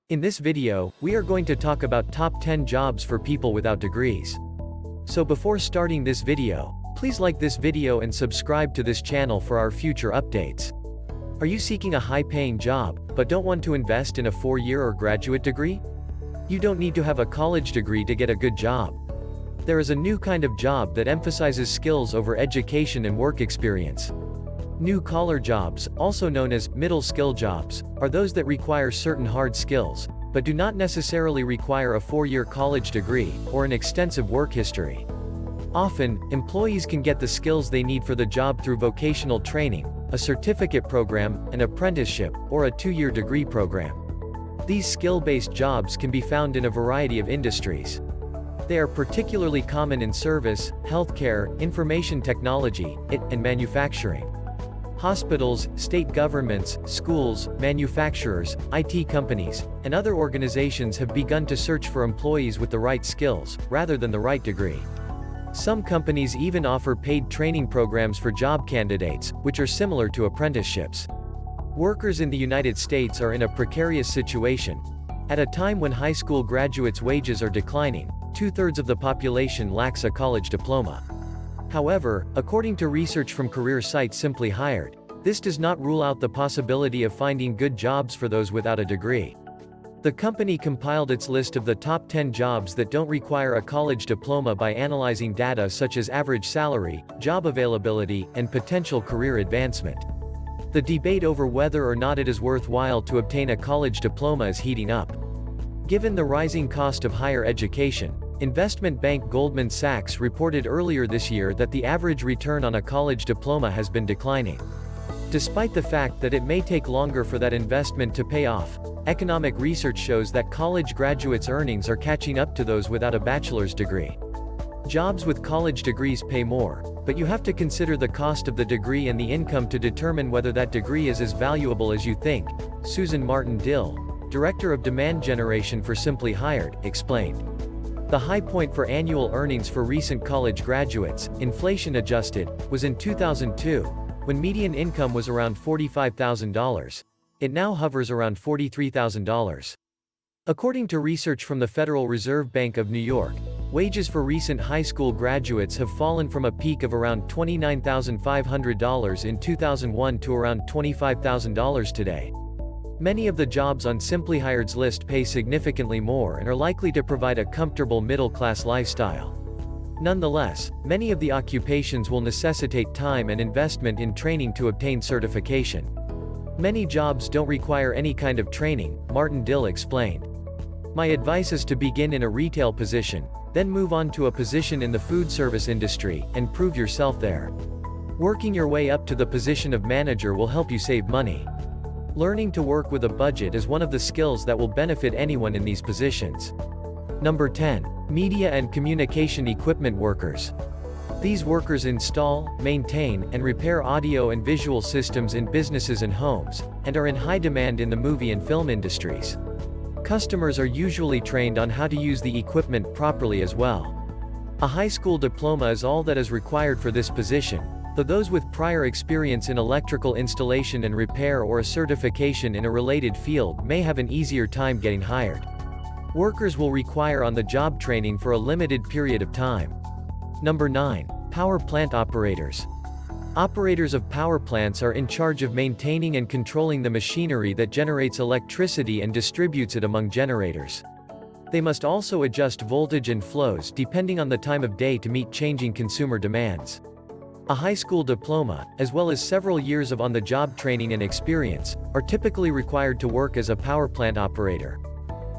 In this video, we are going to talk about top 10 jobs for people without degrees. So before starting this video, please like this video and subscribe to this channel for our future updates. Are you seeking a high-paying job, but don't want to invest in a 4-year or graduate degree? You don't need to have a college degree to get a good job. There is a new kind of job that emphasizes skills over education and work experience. Blue-collar jobs, also known as middle-skill jobs, are those that require certain hard skills, but do not necessarily require a 4-year college degree or an extensive work history. Often, employees can get the skills they need for the job through vocational training, a certificate program, an apprenticeship, or a 2-year degree program. These skill-based jobs can be found in a variety of industries. They are particularly common in service, healthcare, information technology, and manufacturing. Hospitals, state governments, schools, manufacturers, IT companies, and other organizations have begun to search for employees with the right skills, rather than the right degree. Some companies even offer paid training programs for job candidates, which are similar to apprenticeships. Workers in the United States are in a precarious situation. At a time when high school graduates' wages are declining, 2/3 of the population lacks a college diploma. However, according to research from career site Simply Hired, this does not rule out the possibility of finding good jobs for those without a degree. The company compiled its list of the top 10 jobs that don't require a college diploma by analyzing data such as average salary, job availability, and potential career advancement. The debate over whether or not it is worthwhile to obtain a college diploma is heating up. Given the rising cost of higher education, investment bank Goldman Sachs reported earlier this year that the average return on a college diploma has been declining. Despite the fact that it may take longer for that investment to pay off, economic research shows that college graduates' earnings are catching up to those without a bachelor's degree. Jobs with college degrees pay more, but you have to consider the cost of the degree and the income to determine whether that degree is as valuable as you think, Susan Martin-Dill, Director of Demand Generation for Simply Hired, explained. The high point for annual earnings for recent college graduates, inflation-adjusted, was in 2002, when median income was around $45,000. It now hovers around $43,000. According to research from the Federal Reserve Bank of New York, wages for recent high school graduates have fallen from a peak of around $29,500 in 2001 to around $25,000 today. Many of the jobs on Simply Hired's list pay significantly more and are likely to provide a comfortable middle-class lifestyle. Nonetheless, many of the occupations will necessitate time and investment in training to obtain certification. Many jobs don't require any kind of training, Martin-Dill explained. My advice is to begin in a retail position, then move on to a position in the food service industry, and prove yourself there. Working your way up to the position of manager will help you save money. Learning to work with a budget is one of the skills that will benefit anyone in these positions. Number 10. Media and communication equipment workers. These workers install, maintain, and repair audio and visual systems in businesses and homes, and are in high demand in the movie and film industries. Customers are usually trained on how to use the equipment properly as well. A high school diploma is all that is required for this position, though those with prior experience in electrical installation and repair or a certification in a related field may have an easier time getting hired. Workers will require on-the-job training for a limited period of time. Number 9. Power plant operators. Operators of power plants are in charge of maintaining and controlling the machinery that generates electricity and distributes it among generators. They must also adjust voltage and flows depending on the time of day to meet changing consumer demands. A high school diploma, as well as several years of on-the-job training and experience, are typically required to work as a power plant operator.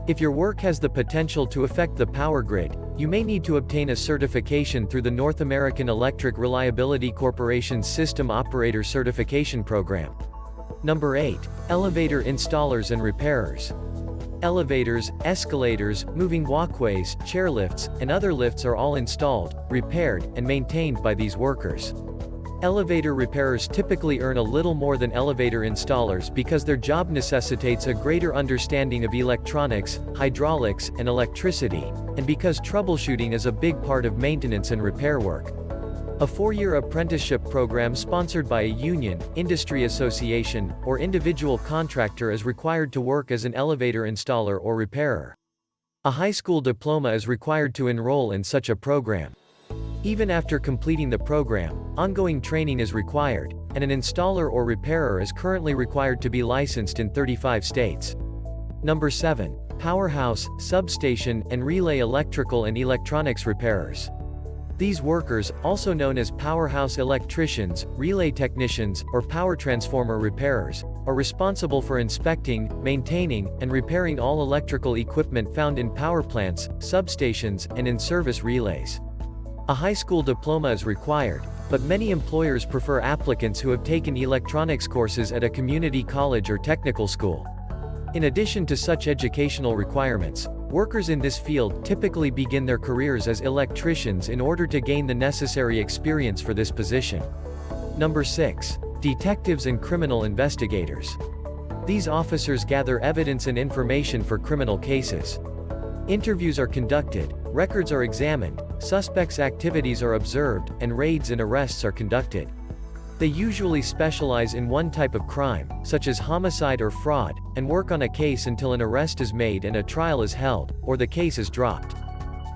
If your work has the potential to affect the power grid, you may need to obtain a certification through the North American Electric Reliability Corporation's System Operator Certification Program. Number 8. Elevator installers and repairers. Elevators, escalators, moving walkways, chairlifts, and other lifts are all installed, repaired, and maintained by these workers. Elevator repairers typically earn a little more than elevator installers because their job necessitates a greater understanding of electronics, hydraulics, and electricity, and because troubleshooting is a big part of maintenance and repair work. A 4-year apprenticeship program sponsored by a union, industry association, or individual contractor is required to work as an elevator installer or repairer. A high school diploma is required to enroll in such a program. Even after completing the program, ongoing training is required, and an installer or repairer is currently required to be licensed in 35 states. Number 7. Powerhouse, substation, and relay electrical and electronics repairers. These workers, also known as powerhouse electricians, relay technicians, or power transformer repairers, are responsible for inspecting, maintaining, and repairing all electrical equipment found in power plants, substations, and in service relays. A high school diploma is required, but many employers prefer applicants who have taken electronics courses at a community college or technical school. In addition to such educational requirements, workers in this field typically begin their careers as electricians in order to gain the necessary experience for this position. Number 6. Detectives and criminal investigators. These officers gather evidence and information for criminal cases. Interviews are conducted, records are examined, suspects' activities are observed, and raids and arrests are conducted. They usually specialize in one type of crime, such as homicide or fraud, and work on a case until an arrest is made and a trial is held, or the case is dropped.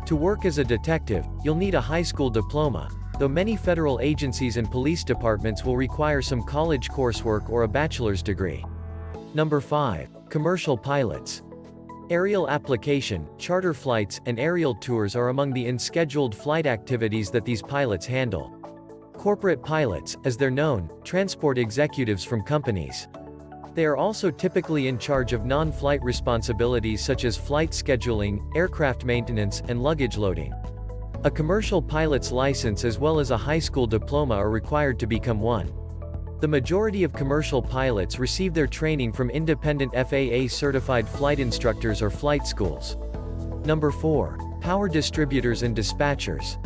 To work as a detective, you'll need a high school diploma, though many federal agencies and police departments will require some college coursework or a bachelor's degree. Number 5. Commercial pilots. Aerial application, charter flights, and aerial tours are among the unscheduled flight activities that these pilots handle. Corporate pilots, as they're known, transport executives from companies. They are also typically in charge of non-flight responsibilities such as flight scheduling, aircraft maintenance, and luggage loading. A commercial pilot's license as well as a high school diploma are required to become one. The majority of commercial pilots receive their training from independent FAA-certified flight instructors or flight schools. Number 4. Power distributors and dispatchers.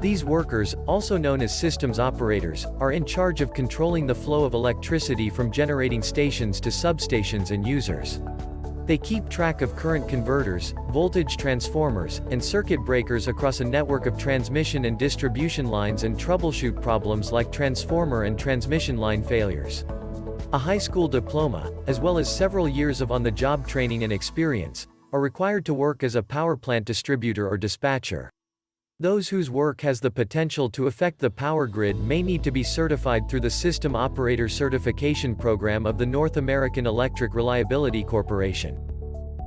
These workers, also known as systems operators, are in charge of controlling the flow of electricity from generating stations to substations and users. They keep track of current converters, voltage transformers, and circuit breakers across a network of transmission and distribution lines and troubleshoot problems like transformer and transmission line failures. A high school diploma, as well as several years of on-the-job training and experience, are required to work as a power plant distributor or dispatcher. Those whose work has the potential to affect the power grid may need to be certified through the System Operator Certification Program of the North American Electric Reliability Corporation.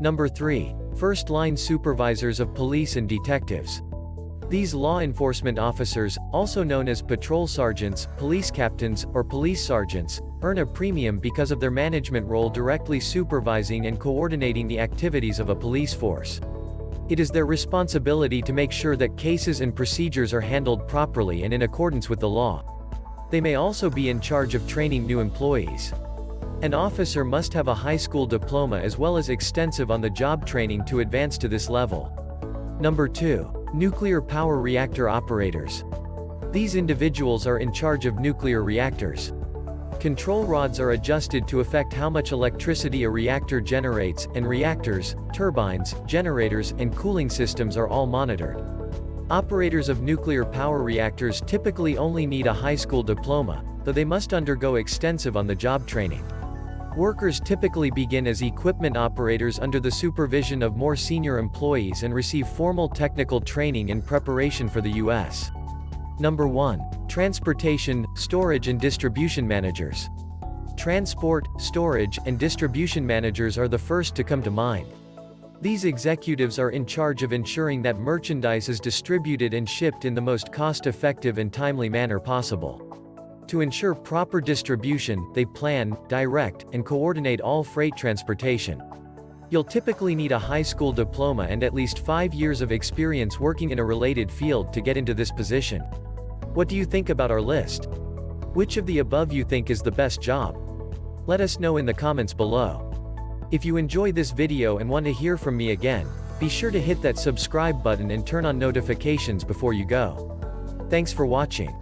Number 3. First-line supervisors of police and detectives. These law enforcement officers, also known as patrol sergeants, police captains, or police sergeants, earn a premium because of their management role directly supervising and coordinating the activities of a police force. It is their responsibility to make sure that cases and procedures are handled properly and in accordance with the law. They may also be in charge of training new employees. An officer must have a high school diploma as well as extensive on-the-job training to advance to this level. Number 2. Nuclear power reactor operators. These individuals are in charge of nuclear reactors. Control rods are adjusted to affect how much electricity a reactor generates, and reactors, turbines, generators, and cooling systems are all monitored. Operators of nuclear power reactors typically only need a high school diploma, though they must undergo extensive on-the-job training. Workers typically begin as equipment operators under the supervision of more senior employees and receive formal technical training in preparation for the U.S. Number 1. Transportation, storage and distribution managers. Transport, storage, and distribution managers are the first to come to mind. These executives are in charge of ensuring that merchandise is distributed and shipped in the most cost-effective and timely manner possible. To ensure proper distribution, they plan, direct, and coordinate all freight transportation. You'll typically need a high school diploma and at least 5 years of experience working in a related field to get into this position. What do you think about our list? Which of the above you think is the best job? Let us know in the comments below. If you enjoy this video and want to hear from me again, be sure to hit that subscribe button and turn on notifications before you go. Thanks for watching.